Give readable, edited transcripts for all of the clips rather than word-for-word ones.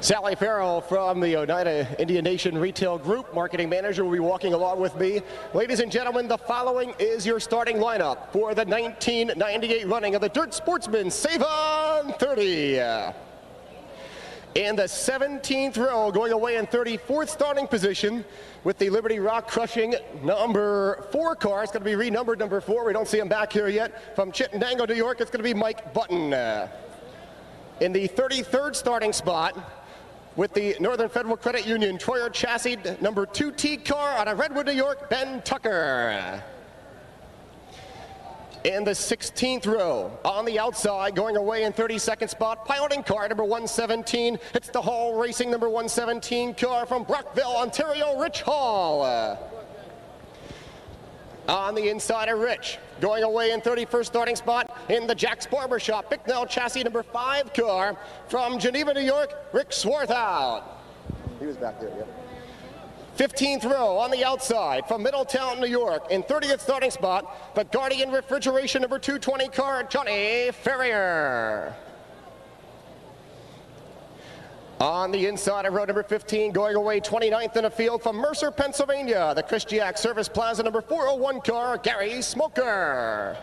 Sally Farrell from the Oneida Indian Nation Retail Group, Marketing Manager, will be walking along with me. Ladies and gentlemen, the following is your starting lineup for the 1998 running of the Dirt Sportsman Savon 30. In the 17th row, going away in 34th starting position with the Liberty Rock crushing number 4 car. It's going to be renumbered number 4. We don't see him back here yet. From Chittenango, New York, it's going to be Mike Button. In the 33rd starting spot, with the Northern Federal Credit Union Troyer chassis number 2T car out of Redwood, New York, Ben Tucker. In the 16th row, on the outside, going away in 32nd spot, piloting car number 117. It's the Hall Racing number 117 car from Brockville, Ontario, Rich Hall. On the inside of Rich, going away in 31st starting spot in the Jack's Barbershop, Bicknell chassis number 5 car from Geneva, New York, Rick Swarthout. He was back there, yeah. 15th row on the outside from Middletown, New York, in 30th starting spot, the Guardian Refrigeration number 220 car, Johnny Ferrier. On the inside of row number 15, going away 29th in the field from Mercer, Pennsylvania, the Christiac Service Plaza number 401 car, Gary Smoker.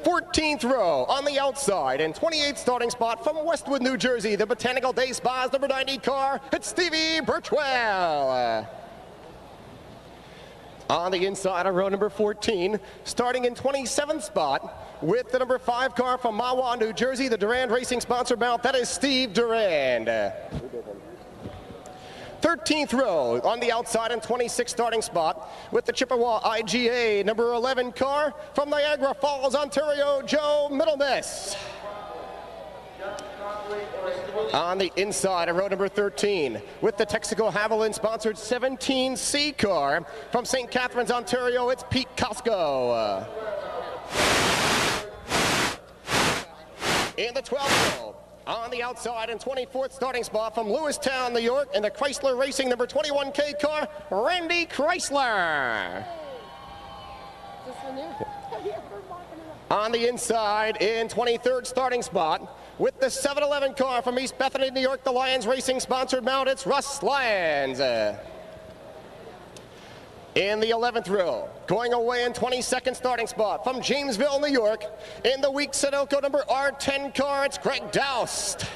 14th row on the outside and 28th starting spot from Westwood, New Jersey, the Botanical Day Spas number 90 car, it's Stevie Birchwell. On the inside of row number 14, starting in 27th spot with the number 5 car from Mahwah, New Jersey, the Durand Racing sponsor mount, that is Steve Durand. 13th row on the outside and 26th starting spot with the Chippewa IGA number 11 car from Niagara Falls, Ontario, Joe Middlemiss. On the inside of row number 13 with the Texaco Haviland sponsored 17C car from St. Catharines, Ontario, it's Pete Costco. In the 12th row, on the outside and 24th starting spot from Lewistown, New York, in the Chrysler Racing number 21K car, Randy Chrysler. On the inside in 23rd starting spot with the 711 car from East Bethany, New York, the Lions Racing sponsored mount, it's Russ Lyons. In the 11th row, going away in 22nd starting spot from Jamesville, New York, in the Weeks Sunoco number R10 car, it's Greg Doust.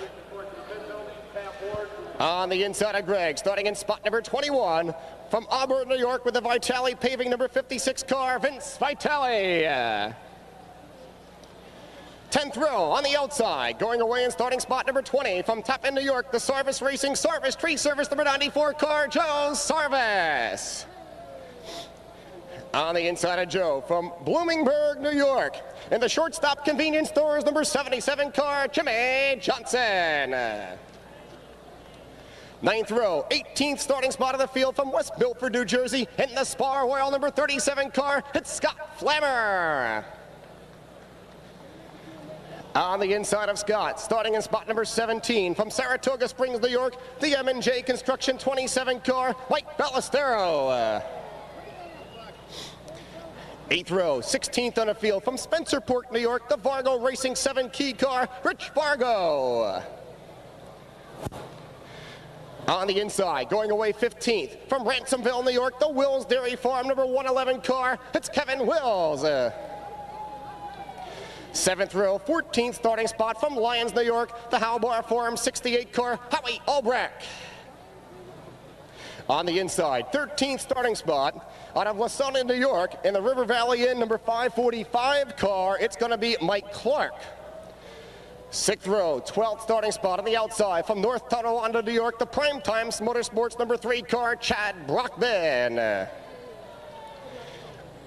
On the inside of Greg, starting in spot number 21, from Auburn, New York, with the Vitale Paving number 56 car, Vince Vitale. 10th row on the outside, going away in starting spot number 20, from Tappan, New York, the Sarvis Racing Sarvis Tree Service number 94 car, Joe Sarvis. On the inside of Joe, from Bloomingburg, New York, in the Shortstop Convenience Stores number 77 car, Jimmy Johnson. 9th row, 18th starting spot of the field from West Milford, New Jersey, in the Spar Royal number 37 car, it's Scott Flammer. On the inside of Scott, starting in spot number 17, from Saratoga Springs, New York, the M&J Construction 27 car, Mike Ballestero. 8th row, 16th on the field, from Spencerport, New York, the Vargo Racing 7 key car, Rich Vargo. On the inside, going away 15th, from Ransomville, New York, the Wills Dairy Farm number 111 car, it's Kevin Wills. 7th row, 14th starting spot from Lyons, New York, the Halbar Farm 68 car, Howie Albrecht. On the inside, 13th starting spot out of Lasalle, New York, in the River Valley Inn number 545 car, it's going to be Mike Clark. 6th row, 12th starting spot on the outside from North Tonawanda, New York, the Prime Times Motorsports number 3 car, Chad Brockman.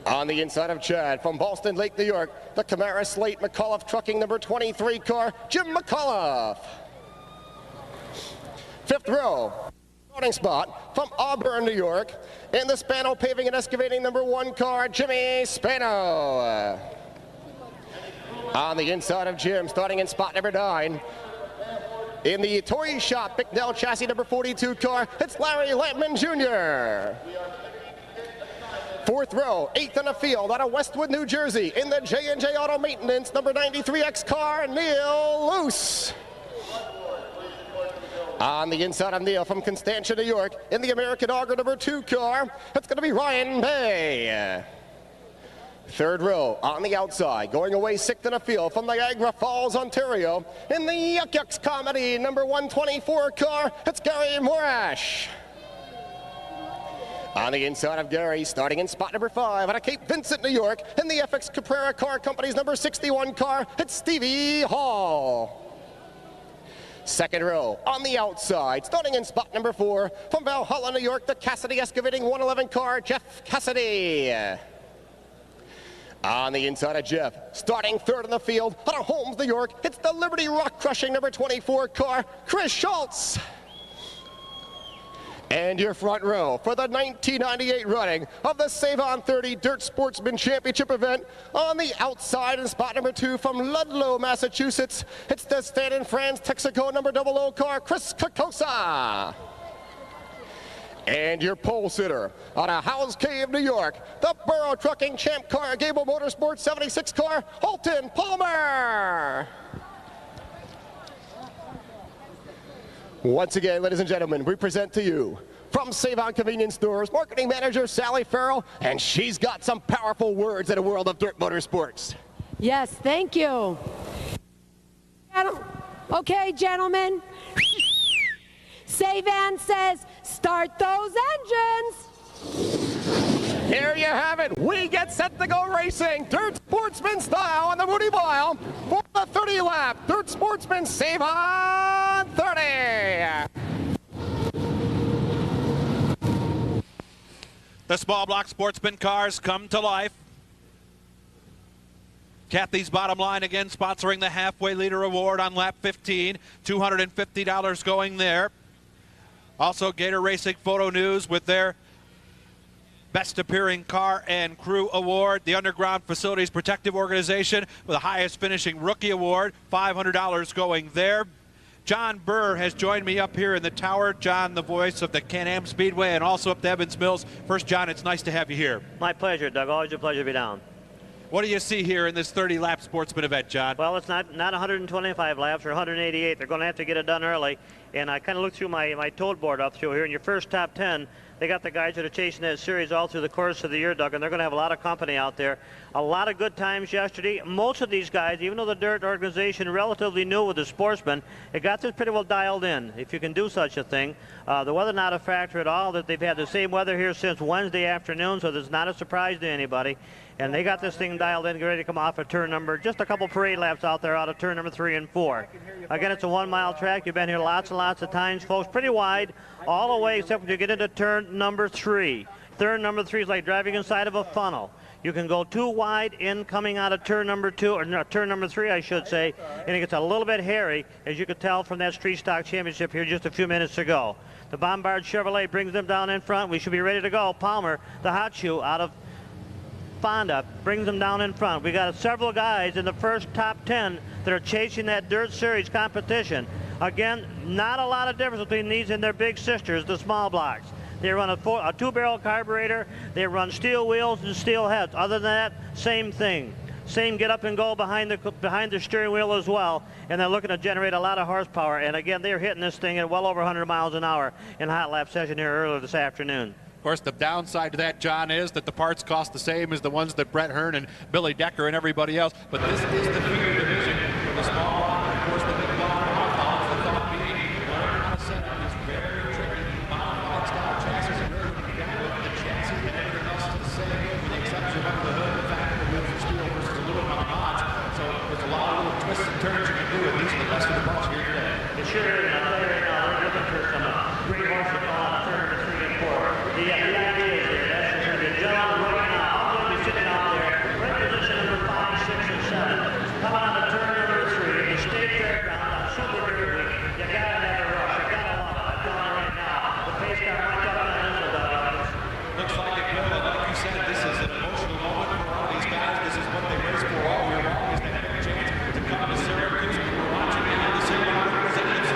On the inside of Chad, from Boston Lake, New York, the Camara Slate McAuliffe Trucking number 23 car, Jim McAuliffe. 5th row, starting spot from Auburn, New York, in the Spano Paving and Excavating number 1 car, Jimmy Spano. On the inside of Jim, starting in spot number 9, in the Toy Shop Bicknell chassis number 42 car, it's Larry Lampman Jr. 4th row, 8th on the field out of Westwood, New Jersey, in the J&J Auto Maintenance number 93X car, Neil Luce. On the inside of Neal from Constantia, New York, in the American Auger number 2 car, it's going to be Ryan Bay. Third row on the outside, going away 6th in the field from Niagara Falls, Ontario, in the Yuck Yucks Comedy number 124 car, it's Gary Morash. On the inside of Gary, starting in spot number 5 out of Cape Vincent, New York, in the FX Caprera Car Company's number 61 car, it's Stevie Hall. Second row on the outside, starting in spot number 4 from Valhalla, New York, the Cassidy Excavating 111 car, Jeff Cassidy. On the inside of Jeff, starting 3rd in the field out of Holmes, New York, it's the Liberty Rock Crushing number 24 car, Chris Schultz. And your front row for the 1998 running of the Savon 30 Dirt Sportsman Championship event, on the outside in spot number 2 from Ludlow, Massachusetts, it's the Stanton France Texaco number 00 car, Chris Kokosa. And your pole sitter out of Howells Cave, New York, the Burrow Trucking Champ car, Gable Motorsports 76 car, Holton Palmer. Once again, ladies and gentlemen, we present to you from Savon Convenience Stores, Marketing Manager Sally Farrell, and she's got some powerful words in the world of dirt motorsports. Yes, thank you. Okay, gentlemen. Savon says, start those engines. Here you have it. We get set to go racing. Dirt Sportsman style on the Moody Mile for the 30 lap. Dirt Sportsman Savon 30. The small block Sportsman cars come to life. Kathy's Bottom Line again sponsoring the Halfway Leader Award on lap 15. $250 going there. Also Gator Racing Photo News with their Best Appearing Car and Crew Award. The Underground Facilities Protective Organization with the highest finishing rookie award, $500 going there. John Burr has joined me up here in the tower. John, the voice of the Can-Am Speedway, and also up to Evans Mills. First, John, it's nice to have you here. My pleasure, Doug. Always a pleasure to be down. What do you see here in this 30-lap Sportsman event, John? Well, it's not 125 laps or 188. They're going to have to get it done early. And I kind of looked through my toad board up through here. In your first top 10, they got the guys that are chasing that series all through the course of the year, Doug, and they're going to have a lot of company out there. A lot of good times yesterday. Most of these guys, even though the Dirt organization relatively new with the Sportsman, it got this pretty well dialed in, if you can do such a thing. The weather not a factor at all. That they've had the same weather here since Wednesday afternoon, so there's not a surprise to anybody. And they got this thing dialed in, ready to come off of turn number, just a couple parade laps out there out of turn number 3 and 4. Again, it's a 1 mile track. You've been here lots and lots of times, folks. Pretty wide all the way except when you get into turn number 3. Turn number 3 is like driving inside of a funnel. You can go too wide in coming out of turn number 2, or no, turn number 3, I should say, and it gets a little bit hairy, as you could tell from that Street Stock Championship here just a few minutes ago. The Bombard Chevrolet brings them down in front. We should be ready to go. Palmer, the hot shoe out of Fonda, brings them down in front. We got several guys in the first top 10 that are chasing that Dirt Series competition. Again, not a lot of difference between these and their big sisters, the small blocks. They run a 2-barrel carburetor. They run steel wheels and steel heads. Other than that, same thing. Same get up and go behind the steering wheel as well. And they're looking to generate a lot of horsepower. And again, they're hitting this thing at well over 100 miles an hour in hot lap session here earlier this afternoon. Of course, the downside to that, John, is that the parts cost the same as the ones that Brett Hearn and Billy Decker and everybody else. But this is the feeder division for the small block. Of course, the big block outlaws, the thought being learn how to set up these very tricky modified style chassis and learn to get with the chassis and everything else is the same, with the exception of the hood, the fact that the wheels are steel versus aluminum on odds. So there's a lot of little twists and turns you can do with these, the best of the bunch here today. It sure is. I'll tell you right now, they're looking for some great horse to call on turn number 3 and 4. The idea is that that's going to be a gentleman right now. I'm going to be sitting out there, right position number 5, 6, and 7. Coming on to turn number 3, the State Fairgrounds on Super Dirt Week. You got to have a rush. You got to love it. I'm telling you right now. The pace car might up on this one, Doug. Looks like it will, and like you said, this is an emotional moment for all these guys. This is what they race for all year long, is to have a chance to come to Syracuse. We're watching it on the Savon representatives.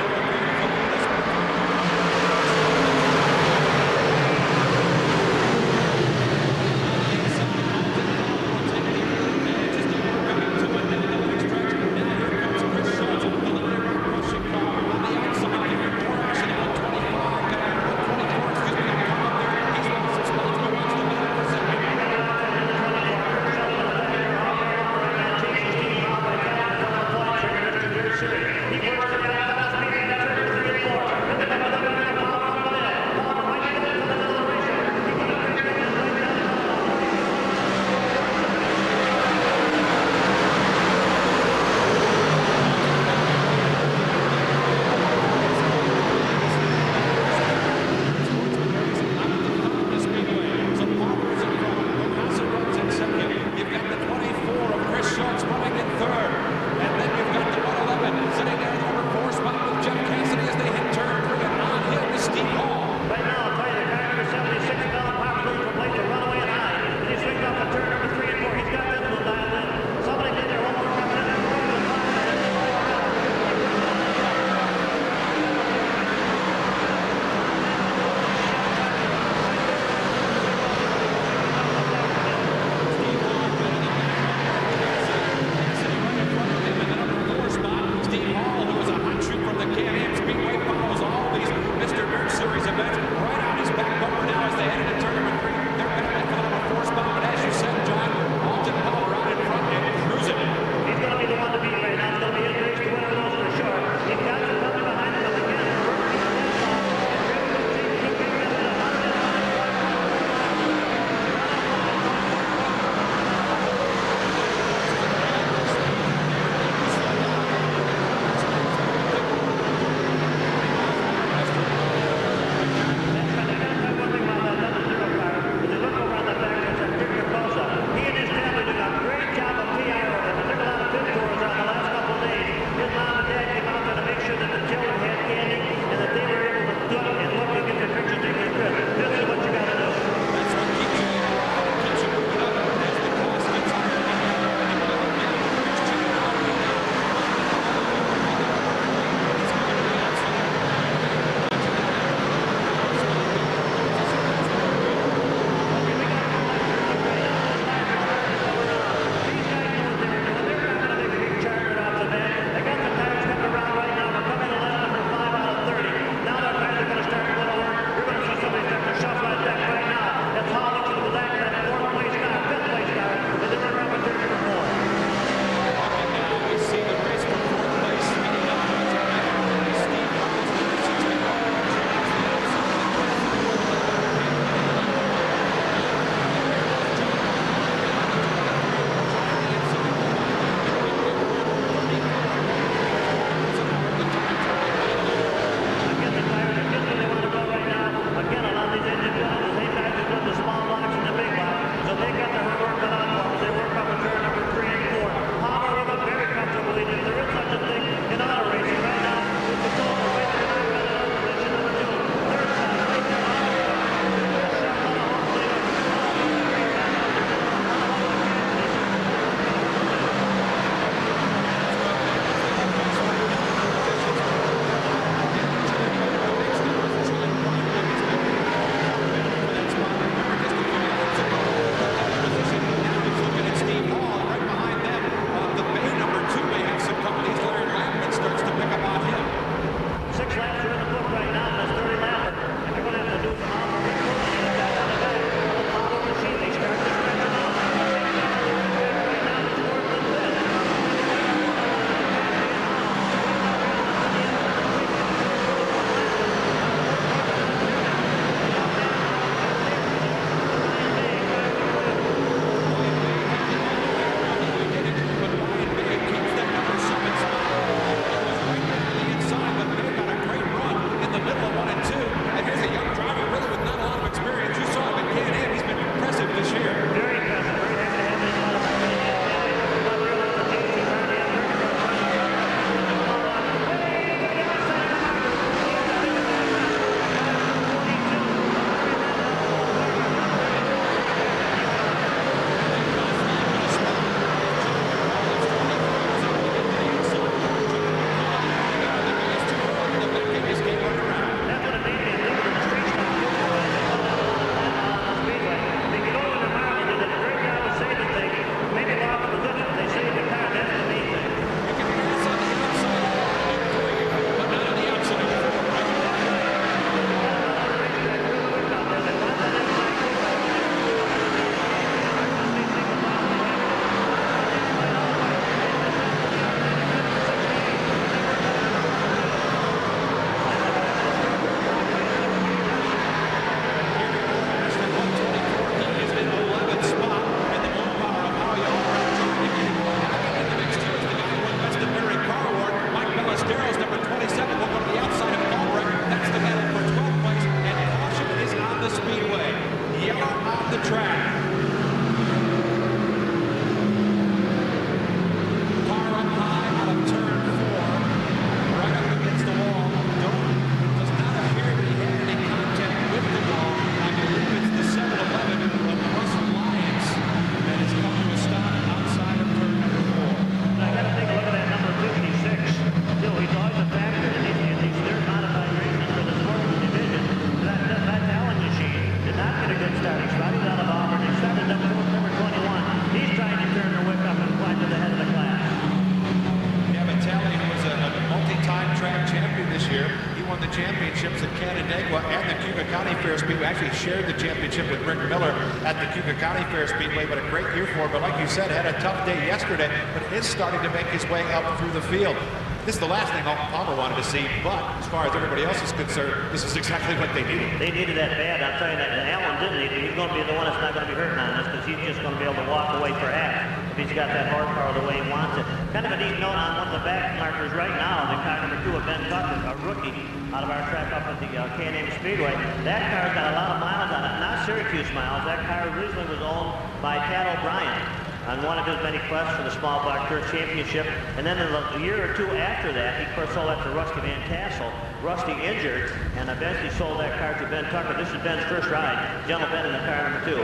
Cuyahoga County Fair Speedway. Actually shared the championship with Rick Miller at the Cuyahoga County Fair Speedway, but a great year for him. But like you said, had a tough day yesterday, but is starting to make his way up through the field. This is the last thing Palmer wanted to see, but as far as everybody else is concerned, this is exactly what they needed. They needed that bad. I'm telling you that. And Allen didn't need it. He's going to be the one that's not going to be hurting on this because he's just going to be able to walk away perhaps if he's got that horsepower the way he wants it. Kind of a neat note on one of the back markers right now, the car number 2 of Ben Tucker, a rookie out of our track up at the K&M Speedway. That car's got a lot of miles on it, not Syracuse miles. That car originally was owned by Tad O'Brien on one of his many quests for the Small Block Dirt Championship. And then in a year or two after that, he of course sold that to Rusty Van Tassel. Rusty injured and eventually sold that car to Ben Tucker. This is Ben's first ride. Gentle Ben in the car number 2.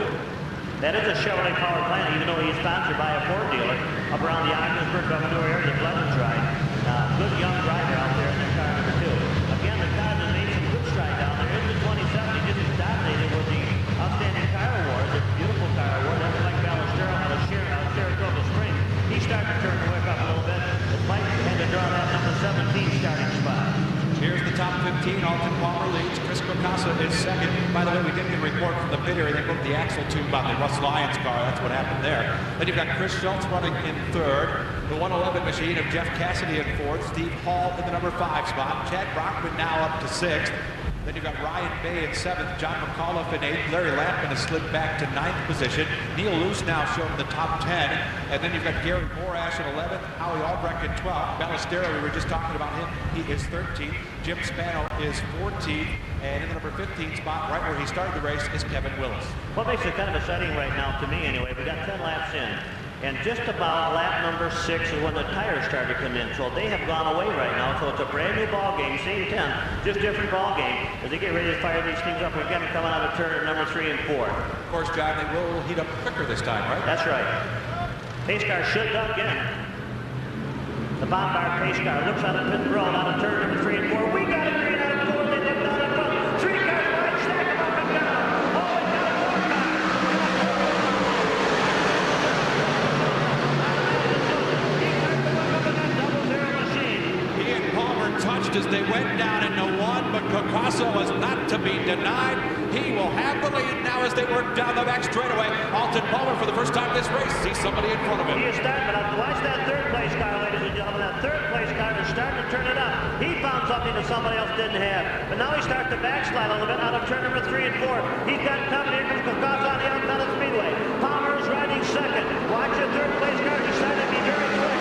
That is a Chevrolet powered plant, even though he's sponsored by a Ford dealer up around the Ogdensburg, Governor area, the Blevins ride. Good young driver out there in that car number 2. Again, the car that made some good stride down there in the 2070, just as dominated with the Outstanding Car Award, the beautiful car award. That's like Ballesteros out of Saratoga Springs. He started to turn the whip up a little bit. But Mike had to draw that number 17 starting spot. Here's the top 15. Alton Palmer leads. Chris Picasso is second. By the way, we did get a report from the pit area. They broke the axle tube on the Russ Lyons car. That's what happened there. Then you've got Chris Schultz running in third. The 111 machine of Jeff Cassidy in fourth. Steve Hall in the number 5 spot. Chad Brockman now up to 6th. Then you've got Ryan Bay in 7th, John McAuliffe in 8th, Larry Lampman has slid back to 9th position. Neil Luce now shown in the top 10. And then you've got Gary Morash in 11th, Howie Albrecht in 12th. Ballesteros, we were just talking about him, he is 13th. Jim Spano is 14th. And in the number 15 spot, right where he started the race, is Kevin Willis. What makes it kind of exciting right now, to me anyway, we got 10 laps in. And just about lap number 6 is when the tires started to come in. So they have gone away right now. So it's a brand new ball game, same 10, just different ball game. As they get ready to fire these things up again, coming out of turn number 3 and 4. Of course, John, they will heat up quicker this time, right? That's right. Pace car should up again. The Bombard pace car looks out of pit road, out of turn number 3 and 4. We got a green out of 4. They look down in front. 3 cars wide, stack them up and down. Oh, and got a 4 car. Touched as they went down into 1, but Picasso was not to be denied. He will have the lead now as they work down the back straightaway. Alton Palmer, for the first time this race, sees somebody in front of him. He is starting, but watch that third place car, ladies and gentlemen. That third place car is starting to turn it up. He found something that somebody else didn't have. But now he starts to backslide a little bit out of turn number 3 and 4. He's got company. Here comes Picasso on the outside of the Speedway. Palmer is riding second. Watch the third place car. He's starting to be very quick.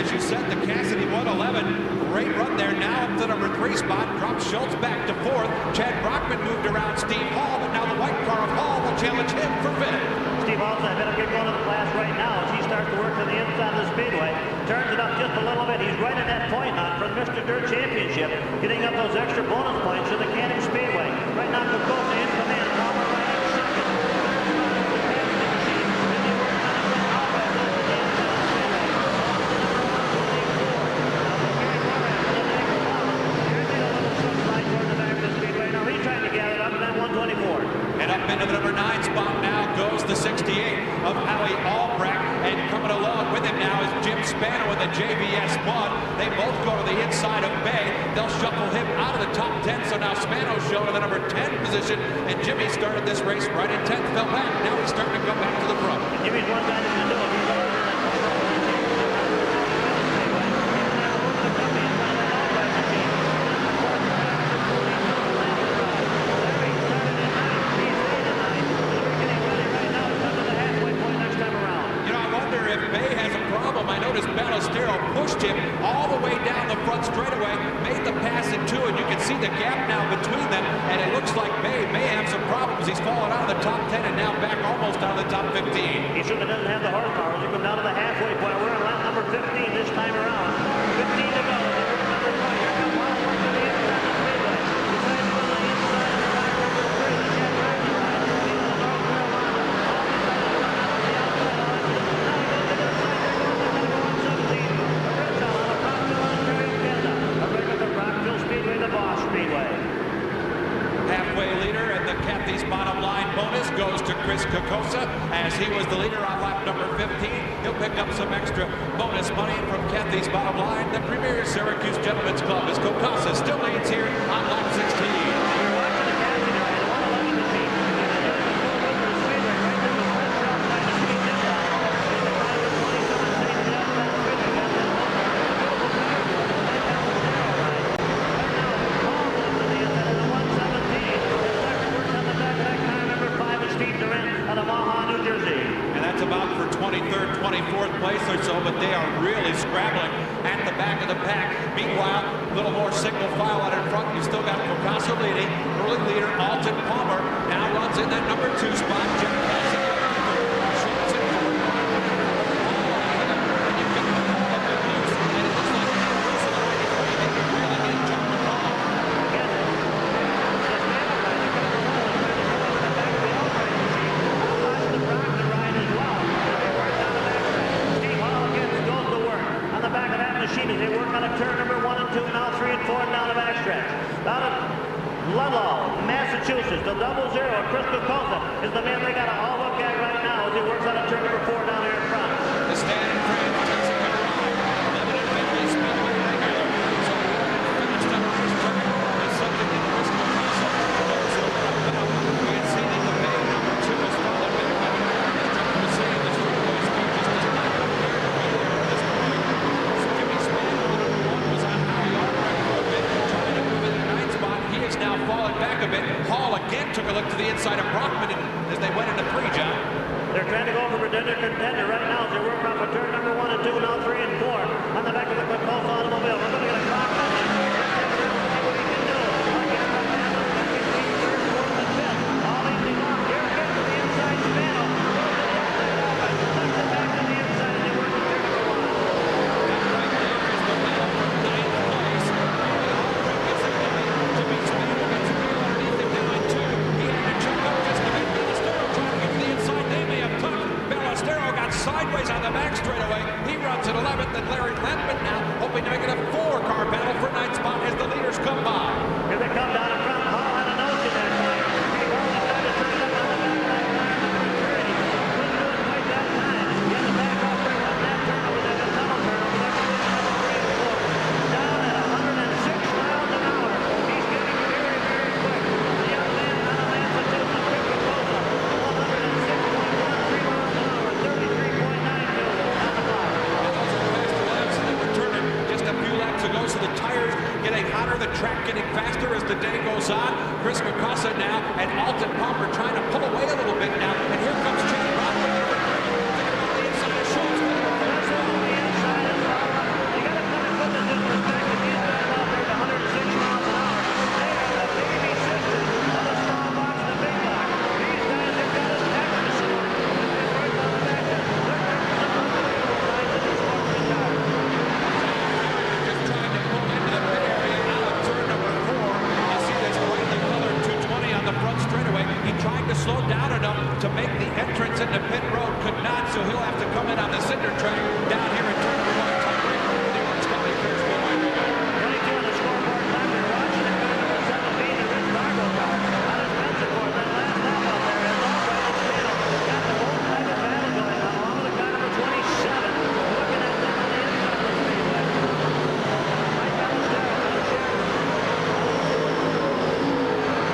You said the Cassidy 111, great run there. Now up to number 3 spot, drops Schultz back to 4th. Chad Brockman moved around Steve Hall, but now the white car of Hall will challenge him for 5th. Steve Hall's had a good run of the class right now as he starts to work to the inside of the Speedway. Turns it up just a little bit. He's right in that point hunt for the Mr. Dirt Championship, getting up those extra bonus points to the Cannon Speedway. Right now, Picasso in command. Palmer right in second. And up into the number 9 spot now goes the 68 of Howie Albrecht. And coming along with him now is Jim Spano with the JVS 1. They both go to the inside of Bay. They'll shuffle him out of the top 10. So now Spano's shown in the number 10 position. And Jimmy started this race right in 10th, fell back. Now he's starting to come back to the front. Jimmy's one guy that's going to do it. Ballesteros pushed him all the way down the front straightaway, made the pass in 2, and you can see the gap now between them, and it looks like Bay may have some problems. He's fallen out of the top 10 and now back almost out of the top 15. He certainly doesn't have the horsepower. He come down to the halfway point. We're on lap number 15 this time around. 15 to go. Halfway leader, and the Cathy's bottom line bonus goes to Chris Kokosa as he was the leader. leader on lap number 15. He'll pick up some extra bonus money from Kathy's Bottom Line. The premier Syracuse Gentlemen's Club is Kokasa still leads here on lap 16. About for 23rd, 24th place or so, but they are really scrabbling at the back of the pack. Meanwhile, a little more single file out in front. You still got Kokasa leading. Early leader Alton Palmer now runs in that number 2 spot. Jeff Cassidy. Massachusetts, the 00, Chris Kokasa is the man they got a all look at right now as he works on a turn number 4 down here in front. The stand in front takes a good ride. 11 and 50 Speedway regular. So finished up his turn is something that Chris Kokasa knows a lot about. We had seen in the bay number 2 is followed back by the tough to see the Speedway speed just does not compare to be there at this point. So Jimmy Span, number 1, was on high yard record bit, trying to move in the 9th spot. He is now falling back a bit. Hall again took a look to the inside of Brockman as they went into 3, John. They're trying to go for contender right now as they work off of turn number 1 and 2, now 3 and 4 on the back of the Kokasa automobile. We're going to get a clock on him. Let's see what he can do. Again, right now, second, third, fourth, and fifth. All easy long. Here again to the inside Spano. Tucks it back to the inside and they work with turn number 1. That right there is the battle for 9th place. Jimmy Spano gets a wheel underneath him now in 2. He had to check up just a bit. Ballestero trying to get to the inside. They may have tucked. Ballestero got sideways on the back straightaway. He runs at 11th, and Larry Landman now hoping to make it a 4-car battle for 9th spot as the leaders come by. Here they come down in front. Hall had a nose in that time. He rolled inside the turn up on the back right tire number 3. Couldn't do it quite that time. He had to back off right up that turn over there, the tunnel turn over there for number 3 and 4. Down at 106 miles an hour. He's getting very, very quick. The young man out of Massachusetts, Chris Kokasa, 106.13 miles an hour, 33.92 on the clock. Those are fast laps that were turning just a few laps ago, so the tires getting hotter, the track getting faster as the day goes on. Chris Kokasa now and Alton Palmer trying to pull away a little bit now, and here comes Chase Brockman. The inside of Schultz. That's all on the inside of Savon. You got to kind of put this in perspective. These guys out there at 106 miles an hour. They are the baby sisters of the small box and the big box. These guys have got us extra smart. They're right on the back end. They're unbelievable guys in the sportsman car. Just trying to pull into the pit area out of turn number 4. You see this brightly colored 220 on the front straightaway. He tried to slow down enough to make the entrance into pit road, could not, so he'll have to come in on the cinder track down here in turn number 1. Tiebreaker for the York State Fairgrounds. 22 on the scoreboard time. They're watching it. Number 17, the Rich Fargo car out of Spencerport. That last lap out there is all right in Spano. Got the whole type of battle going on along with the car number 27. Looking at them on the inside of the speedway. Mike Ballestero on the chair.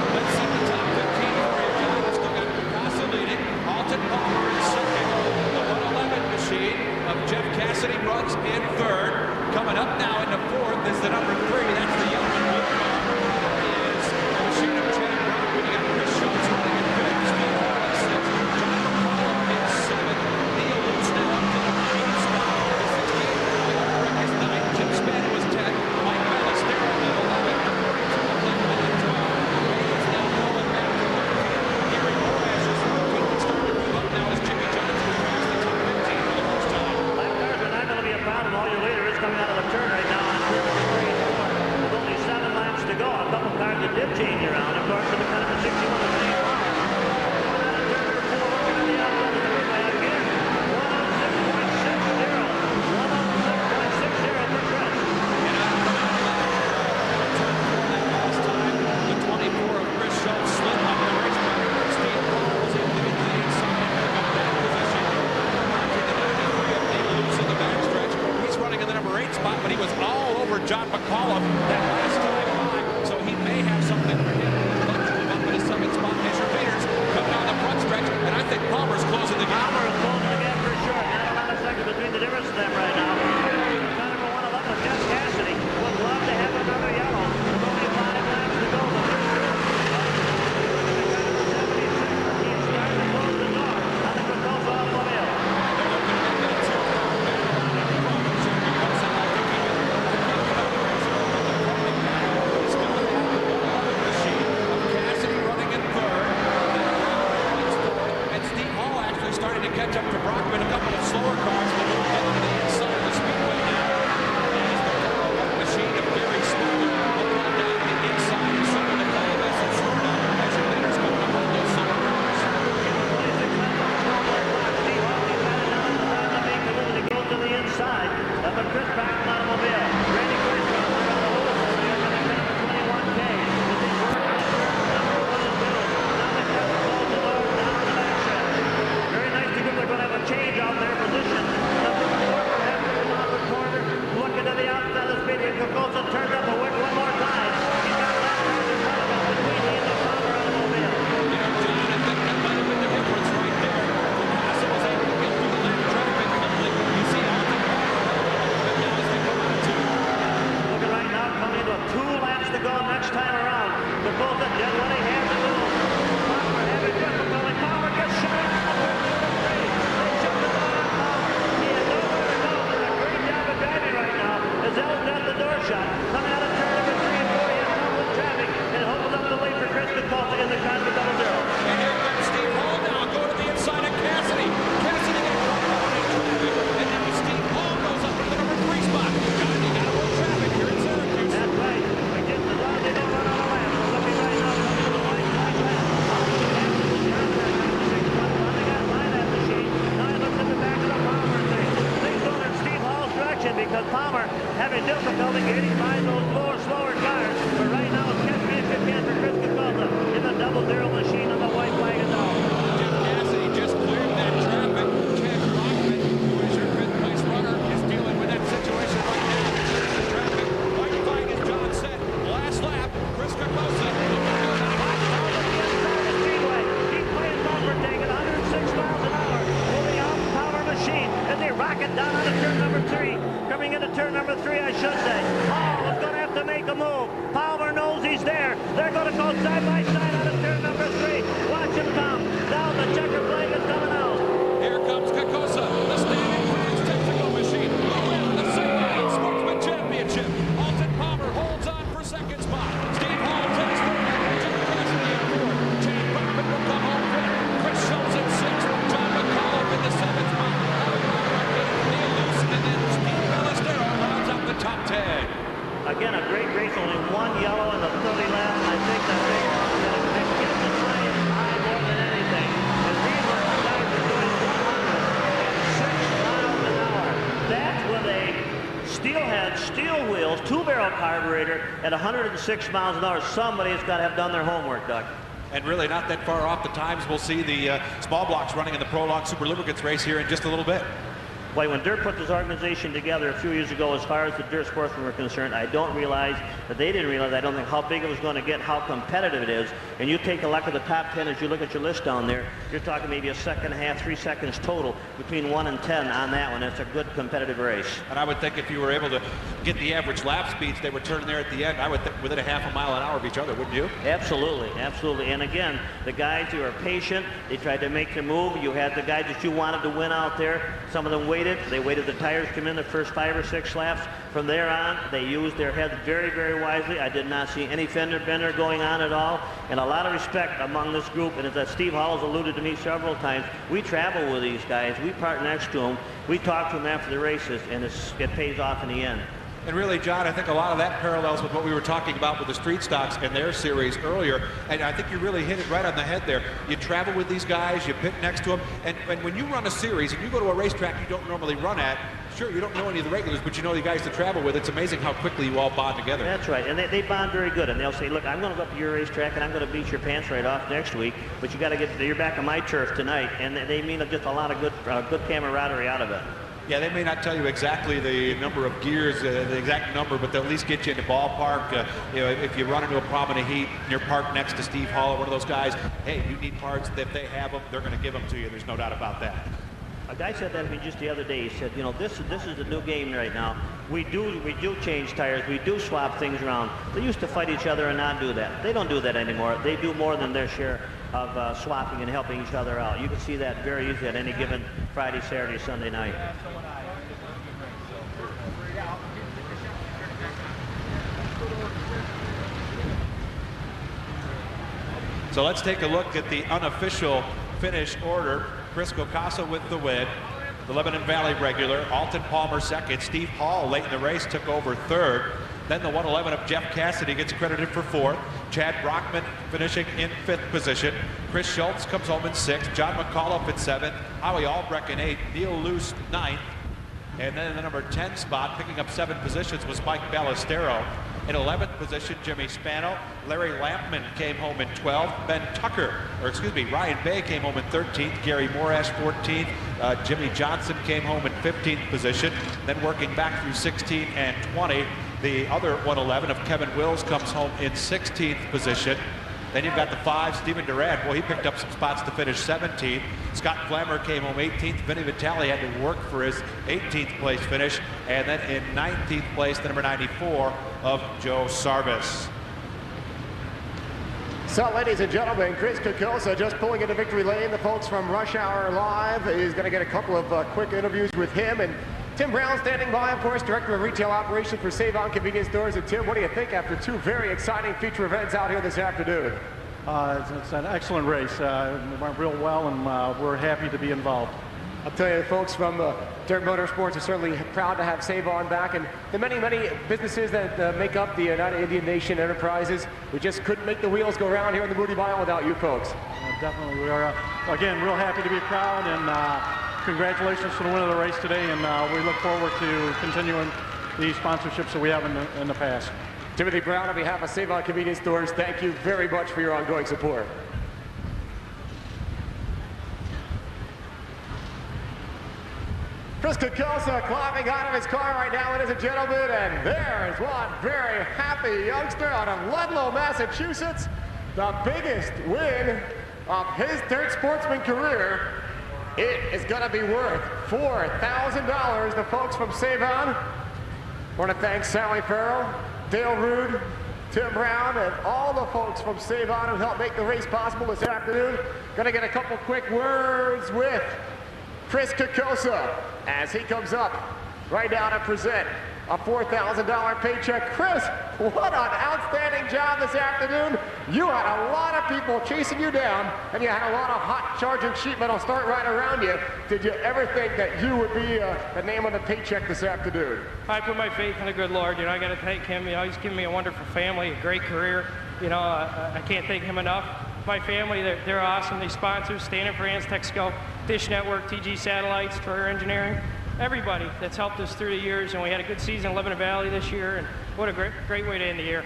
Let's see the top 15 for you, John. Still got Kokasa leading. Alton Palmer in second. The 111 machine of Jeff Cassidy runs in 3rd. Coming up now into 4th is the number 3. That's the yellow and blue car. That is the machine of Chad Brockman. You got Chris Schultz running in 5th. Steve Hall in 6th. John McCollum in 7th. Neil Luce now up to the 9th spot. The 16th. Will Brick is 9th. Jim Spann was 10th. Mike Ballestero at 11th. 42 of Landman at 12th. Ray is now falling back to 13th. Gary Morash is 14th. He's starting to move up now as Jimmy Johnson across the top 15 for the first time. Lap cars are not going to be a problem. All your leader is coming out of the turn right now on turn number 3 and 4. With only 7 laps to go. A couple cars that did change around. Of course, with the kind of a 61 of the same car. Coming out of turn number 4, working on the outside of the freeway again. 106.60. 106.60 for Chris. And out of turn 4 that last time, the 24 of Chris Schultz slid up the racetrack. Steve Hall was able to get to the inside and pick up that position. John McAuliffe that last time by, so he may have something for him. But to move up in the seventh spot, Fisher Peters coming down the front stretch, and I think Palmer's closing the gap. Palmer is closing the gap for sure. Not a lot of seconds between the difference of them right now. Car number 111 is Jeff Cassidy. Would love to have another yellow. There's only 5 laps to go. The third group. Car number 76 keeps starting to close the door on the Carcosa automobile. Starting to catch up to Brockman, a couple of slower cars that will get to the inside of the Speedway now. As the Carl machine of Gary Smoller will come down the inside and some of the Conveinence in Florida as your leaders come up on those slower cars. To go to the inside of a Chris Brockman automobile. Randy Griswold on the whole over the number 21K. As they work on number 1 and 2. Now they have to close the door down the back stretch. Very nice to go. They're going to have a change on their position. Number 4 perhaps on the corner. Looking to the outside of the speed. Carcosa turns up a wick one more time. He's got left cars in front of him between he and the Palmer automobile. You know, John, I think that might have been the difference right there. Conveinence was able to get through the lane of traffic quickly. You see how the car now as they come out of 2. Looking right now, coming into 2 laps to go next time around. Carcosa did what he had to do. Palmer having difficulty. Palmer gets shot. They shut the door on Palmer. He had nowhere to go. Doing a great job of driving right now. As Elton got the door shut. Coming out of turn number 3 and 4, he had trouble with traffic and opens up the lane for Chris Carcosa in the Conveinence double zero. And here comes Steve Hall now, go to the inside of Cassidy. Cassidy gets caught up in traffic. And now Steve Hall goes up to the number 3 spot. John, you got to work traffic here in Syracuse. That's right. Against the line, they don't run out of laps. Looking right now, coming to the white flag lap. They got by that machine. Now he looks at the back of the Palmer thing. Things going in Steve Hall's direction because Palmer having difficulty getting by those slower cars. But right now, it's catch me if you can for Chris Carcosa in the double zero machine on the white flag is out. Jeff Cassidy just cleared that traffic. Chad Brockman, who is your 5th place runner, is dealing with that situation right now. The traffic, white flag, as John said, last lap, Chris Carcosa. Speedway. He's playing bumper taking 106 miles an hour. Moving out Power machine as they rocket down onto turn number 3. Coming into turn number 3, I should say. Hall is going to have to make a move. Palmer knows he's there. They're going to go side by side out of turn number 3. Watch him come. Now the checker flag is coming out. Here comes Carcosa, the standing first technical machine. The win of the Savon Sportsman Championship. Alton Palmer holds on for 2nd spot. Steve Hall takes 3rd. Jeff Cassidy in 4th. Chad Brockman will come home 5th. Chris Schultz in 6th. John McAuliffe in the 7th spot. Neil Luce, and then Steve Ballestero rounds up the top 10. Again, a great race. Only 1 yellow in the 30 lap. And I think that they are going to get the train high more than anything. As these guys are doing 106 miles an hour. That's with a steelhead, steel wheels, 2-barrel carburetor at 106 miles an hour. Somebody's got to have done their homework, Doug. And really not that far off the times. We'll see the small blocks running in the Prolong Super Lubricants race here in just a little bit. Boy, when Dirt put this organization together a few years ago, as far as the Dirt Sportsmen were concerned, I don't realize that they didn't realize, I don't think, how big it was going to get, how competitive it is. And you take a look at the top 10 as you look at your list down there, you're talking maybe a second and a half, 3 seconds total between 1 and 10 on that one. It's a good competitive race. And I would think if you were able to get the average lap speeds they were turning there at the end, I would think within a half a mile an hour of each other, wouldn't you? Absolutely, absolutely. And again, the guys who are patient, they tried to make their move. You had the guys that you wanted to win out there. Some of them waited. They waited the tires come in the first 5 or 6 laps. From there on, they used their heads very, very wisely. I did not see any fender bender going on at all. And a lot of respect among this group. And as Steve Hall has alluded to me several times, we travel with these guys. We park next to them. We talk to them after the races, and it pays off in the end. And really, John, I think a lot of that parallels with what we were talking about with the street stocks and their series earlier. And I think you really hit it right on the head there. You travel with these guys, you pit next to them, and when you run a series and you go to a racetrack you don't normally run at, sure, you don't know any of the regulars, but you know the guys to travel with. It's amazing how quickly you all bond together. That's right, and they bond very good. And they'll say, look, I'm going to go up to your racetrack and I'm going to beat your pants right off next week, but you got to get, you're back on my turf tonight. And they mean just a lot of good camaraderie out of it. Yeah, they may not tell you exactly the number of gears, the exact number, but they'll at least get you in the ballpark. You know, if you run into a problem in the heat and you're parked next to Steve Hall, one of those guys, hey, you need parts. If they have them, they're going to give them to you. There's no doubt about that. A guy said that to me just the other day. He said, you know, this is the new game right now. We do change tires. We do swap things around. They used to fight each other and not do that. They don't do that anymore. They do more than their share of swapping and helping each other out. You can see that very easily at any given Friday, Saturday, Sunday night. So let's take a look at the unofficial finish order. Chris Cocasa with the win. The Lebanon Valley regular. Alton Palmer second. Steve Hall late in the race took over third. Then the 111 of Jeff Cassidy gets credited for fourth. Chad Brockman finishing in fifth position. Chris Schultz comes home in sixth. John McAuliffe in seventh. Howie Albrecht in eighth. Neil Luce ninth. And then in the number 10 spot, picking up 7 positions, was Mike Ballestero. In 11th position, Jimmy Spano. Larry Lampman came home in 12th. Ryan Bay came home in 13th. Gary Morash 14th. Jimmy Johnson came home in 15th position. Then working back through 16 and 20, the other 111 of Kevin Wills comes home in 16th position. Then you've got the 5, Steven Durant. Well, he picked up some spots to finish 17th. Scott Flammer came home 18th. Vinny Vitale had to work for his 18th place finish. And then in 19th place, the number 94 of Joe Sarvis. So, ladies and gentlemen, Chris Cocasa just pulling into victory lane. The folks from Rush Hour Live is going to get a couple of quick interviews with him. And Tim Brown standing by, of course, Director of Retail Operations for Savon Convenience Stores. And Tim, what do you think after 2 very exciting feature events out here this afternoon? It's an excellent race. It went real well, and we're happy to be involved. I'll tell you, the folks from Dirt Motorsports are certainly proud to have Savon back, and the many, many businesses that make up the United Indian Nation Enterprises. We just couldn't make the wheels go round here in the Moody Mile without you folks. Definitely, we are, again, real happy to be proud, and congratulations to the winner of the race today, and we look forward to continuing the sponsorships that we have in the past. Timothy Brown, on behalf of Savon Convenience Stores, thank you very much for your ongoing support. Chris Cocasa climbing out of his car right now, ladies and gentlemen, and there is one very happy youngster out of Ludlow, Massachusetts. The biggest win of his Dirt Sportsman career. It is going to be worth $4,000. The folks from Savon. I want to thank Sally Farrell, Dale Rude, Tim Brown, and all the folks from Savon who helped make the race possible this afternoon. Going to get a couple quick words with Chris Cocasa as he comes up right now to present a $4,000 paycheck. Chris, what an outstanding job this afternoon. You had a lot of people chasing you down, and you had a lot of hot charging sheet metal start right around you. Did you ever think that you would be the name on the paycheck this afternoon? I put my faith in the good Lord. You know, I got to thank him. You know, he's given me a wonderful family, a great career. You know, I can't thank him enough. My family, they're awesome. They sponsor Standard Brands, Texaco, Dish Network, TG Satellites, Troyer Engineering. Everybody that's helped us through the years, and we had a good season in Lebanon Valley this year, and what a great way to end the year.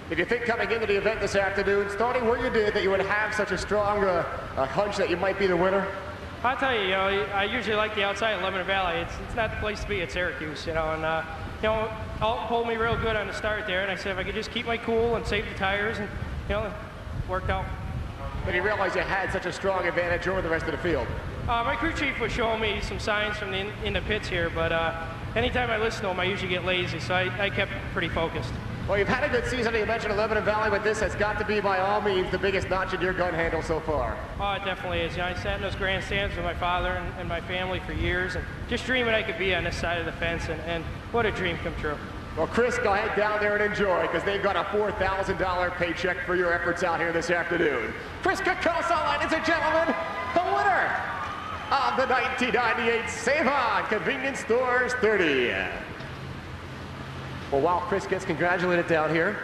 Did you think coming into the event this afternoon, starting where you did, that you would have such a strong hunch that you might be the winner? I'll tell you, you know, I usually like the outside of Lebanon Valley. It's not the place to be at Syracuse, you know, and you know, Alton pulled me real good on the start there, and I said if I could just keep my cool and save the tires, and you know, it worked out. But you realized you had such a strong advantage over the rest of the field. My crew chief was showing me some signs from in the pits here, but anytime I listen to him, I usually get lazy, so I kept pretty focused. Well, you've had a good season. You mentioned Lebanon Valley, but this has got to be, by all means, the biggest notch in your gun handle so far. Oh, it definitely is. You know, I sat in those grandstands with my father and my family for years, and just dreaming I could be on this side of the fence, and what a dream come true. Well, Chris, go ahead down there and enjoy, because they've got a $4,000 paycheck for your efforts out here this afternoon. Chris Cocasa, ladies and gentlemen, the winner of the 1998 Savon Convenience Stores 30. Well, while Chris gets congratulated down here,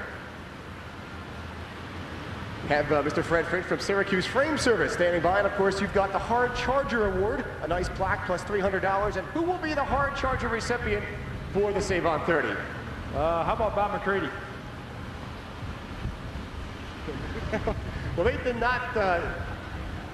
we have Mr. Fred Finch from Syracuse Frame Service standing by, and of course you've got the Hard Charger Award, a nice plaque plus $300, and who will be the Hard Charger recipient for the Savon 30? How about Bob McCready? Well, they did not,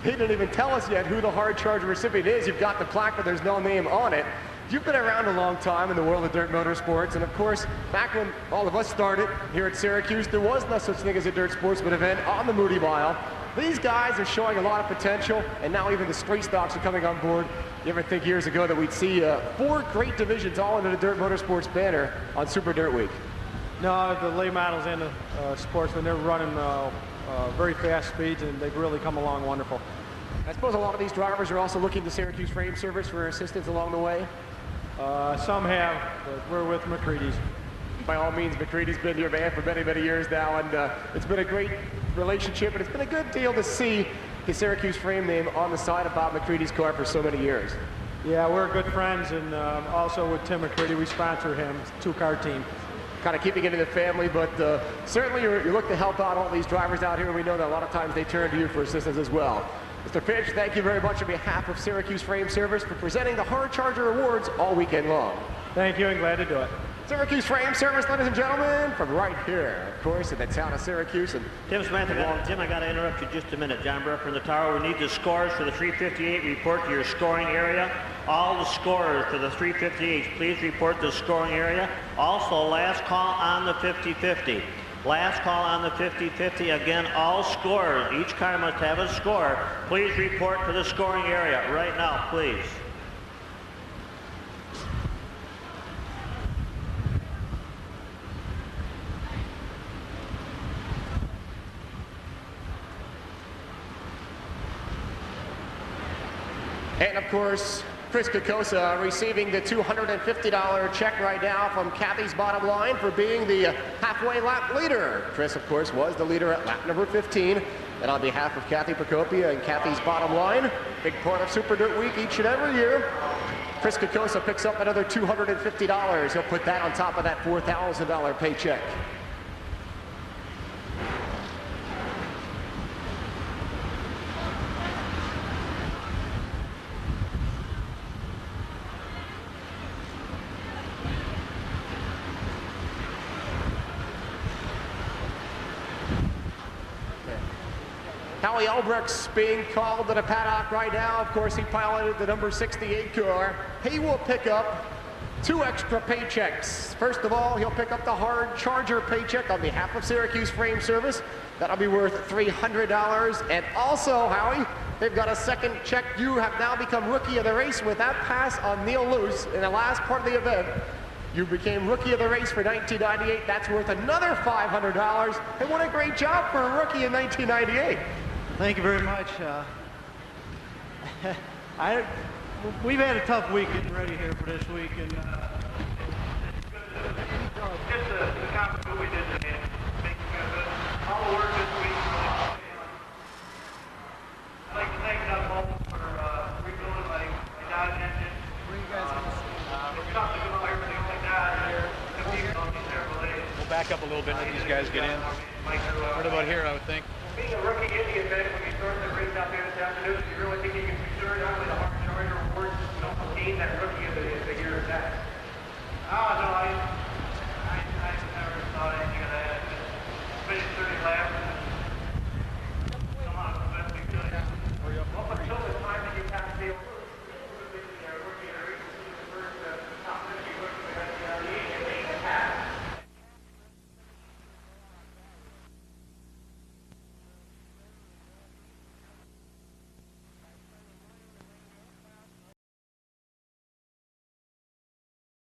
he didn't even tell us yet who the Hard Charger recipient is. You've got the plaque, but there's no name on it. You've been around a long time in the world of dirt motorsports, and of course, back when all of us started here at Syracuse, there was no such thing as a dirt sportsman event on the Moody Mile. These guys are showing a lot of potential, and now even the straight stocks are coming on board. You ever think years ago that we'd see 4 great divisions all under the dirt motorsports banner on Super Dirt Week? No, the late models and the sportsmen, they're running very fast speeds, and they've really come along wonderful. I suppose a lot of these drivers are also looking to Syracuse Frame Service for assistance along the way. Some have, but we're with McCready's. By all means, McCready's been your man for many, many years now, and it's been a great relationship, and it's been a good deal to see the Syracuse Frame name on the side of Bob McCready's car for so many years. Yeah, we're good friends, and also with Tim McCready, we sponsor him, 2-car team. Kind of keeping it in the family, but certainly you look to help out all these drivers out here, and we know that a lot of times they turn to you for assistance as well. Mr. Finch, thank you very much on behalf of Syracuse Frame Service for presenting the Hard Charger Awards all weekend long. Thank you, and glad to do it. Syracuse Frame Service, ladies and gentlemen, from right here, of course, in the town of Syracuse. And Tim Smith, I got to interrupt you just a minute. John Brewer from the tower. We need the scores for the 358. Report to your scoring area. All the scorers for the 358, please report the scoring area. Also, last call on the 50-50. Last call on the 50-50. Again, all scorers. Each car must have a score. Please report to the scoring area right now, please. And of course, Chris Kokosa receiving the $250 check right now from Kathy's Bottom Line for being the halfway lap leader. Chris, of course, was the leader at lap number 15. And on behalf of Kathy Procopia and Kathy's Bottom Line, big part of Super Dirt Week each and every year, Chris Kokosa picks up another $250. He'll put that on top of that $4,000 paycheck. Howie Albrecht's being called to the paddock right now. Of course, he piloted the number 68 car. He will pick up 2 extra paychecks. First of all, he'll pick up the Hard Charger paycheck on behalf of Syracuse Frame Service. That'll be worth $300. And also, Howie, they've got a second check. You have now become Rookie of the Race with that pass on Neil Luce in the last part of the event. You became Rookie of the Race for 1998. That's worth another $500. And what a great job for a rookie in 1998. Thank you very much. We've had a tough week getting ready here for this week, and just the conference what we did today. Thank you guys. All the work this week. I'd like to thank Doug Bolton for rebuilding my Dodge engine. Where you guys it's tough to go everything like that here. We'll back up a little bit and let these guys get in. Right about here, I would think. Being a rookie in the event, when you start the race out there this afternoon, do you really think you can secure not only the Hard Charger Award, but also gain that Rookie of the Year status?